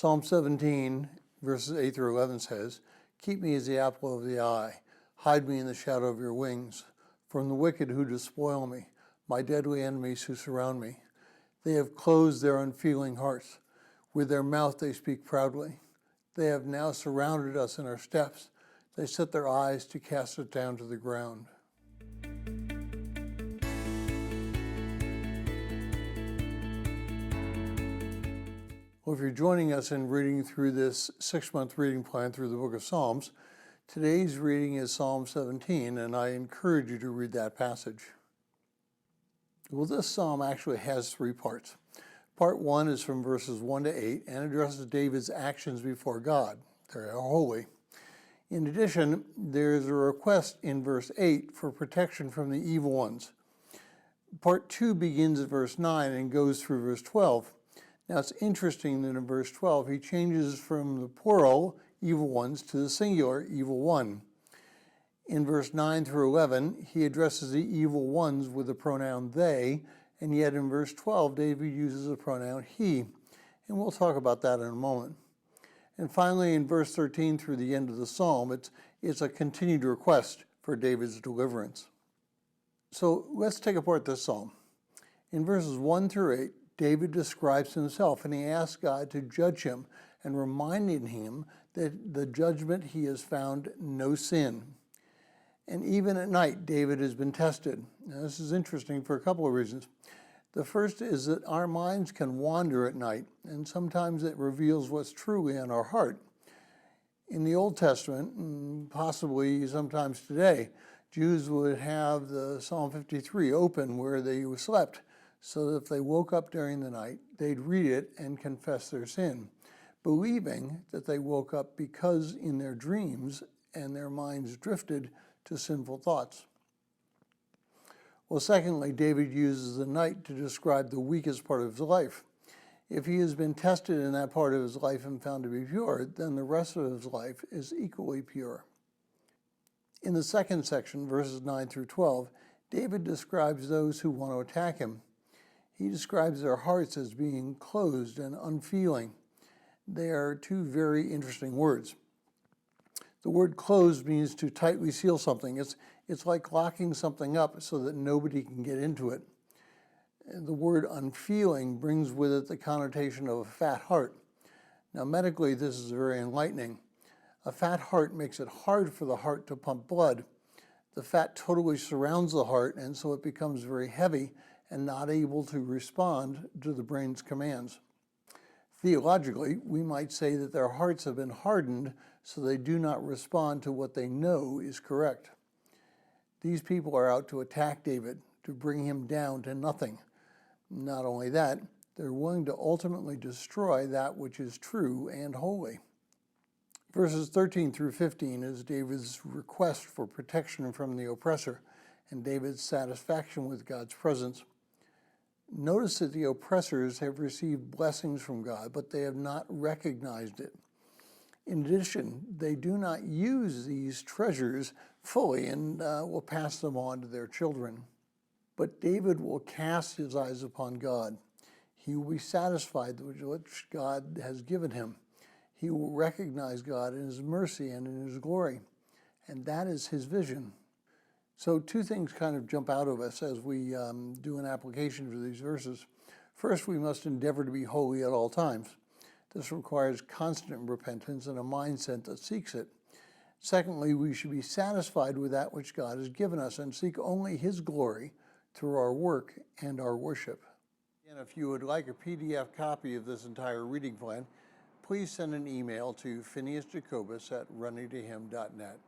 Psalm 17, verses 8 through 11 says, "Keep me as the apple of the eye. Hide me in the shadow of your wings. From the wicked who despoil me, my deadly enemies who surround me. They have closed their unfeeling hearts. With their mouth they speak proudly. They have now surrounded us in our steps. They set their eyes to cast us down to the ground." Well, if you're joining us in reading through this 6-month reading plan through the book of Psalms, today's reading is Psalm 17, and I encourage you to read that passage. Well, this psalm actually has 3 parts. Part 1 is from verses 1 to 8 and addresses David's actions before God. They are holy. In addition, there is a request in verse 8 for protection from the evil ones. Part 2 begins at verse 9 and goes through verse 12. Now, it's interesting that in verse 12, he changes from the plural, evil ones, to the singular, evil one. In verse 9 through 11, he addresses the evil ones with the pronoun they, and yet in verse 12, David uses the pronoun he. And we'll talk about that in a moment. And finally, in verse 13 through the end of the psalm, it's a continued request for David's deliverance. So let's take apart this psalm. In verses 1 through 8, David describes himself, and he asks God to judge him and reminding him that the judgment he has found no sin. And even at night, David has been tested. Now, this is interesting for a couple of reasons. The first is that our minds can wander at night, and sometimes it reveals what's truly in our heart. In the Old Testament, and possibly sometimes today, Jews would have the Psalm 53 open where they slept, so that if they woke up during the night, they'd read it and confess their sin, believing that they woke up because in their dreams and their minds drifted to sinful thoughts. Well, secondly, David uses the night to describe the weakest part of his life. If he has been tested in that part of his life and found to be pure, then the rest of his life is equally pure. In the second section, verses 9 through 12, David describes those who want to attack him. He describes their hearts as being closed and unfeeling. They are 2 very interesting words. The word closed means to tightly seal something. It's like locking something up so that nobody can get into it. And the word unfeeling brings with it the connotation of a fat heart. Now, medically, this is very enlightening. A fat heart makes it hard for the heart to pump blood. The fat totally surrounds the heart, and so it becomes very heavy and not able to respond to the brain's commands. Theologically, we might say that their hearts have been hardened so they do not respond to what they know is correct. These people are out to attack David, to bring him down to nothing. Not only that, they're willing to ultimately destroy that which is true and holy. Verses 13 through 15 is David's request for protection from the oppressor and David's satisfaction with God's presence. Notice that the oppressors have received blessings from God, but they have not recognized it. In addition, they do not use these treasures fully and will pass them on to their children. But David will cast his eyes upon God. He will be satisfied with what God has given him. He will recognize God in his mercy and in his glory. And that is his vision. So 2 things kind of jump out of us as we do an application for these verses. First, we must endeavor to be holy at all times. This requires constant repentance and a mindset that seeks it. Secondly, we should be satisfied with that which God has given us and seek only his glory through our work and our worship. And if you would like a PDF copy of this entire reading plan, please send an email to phineasjacobus@runningtohim.net.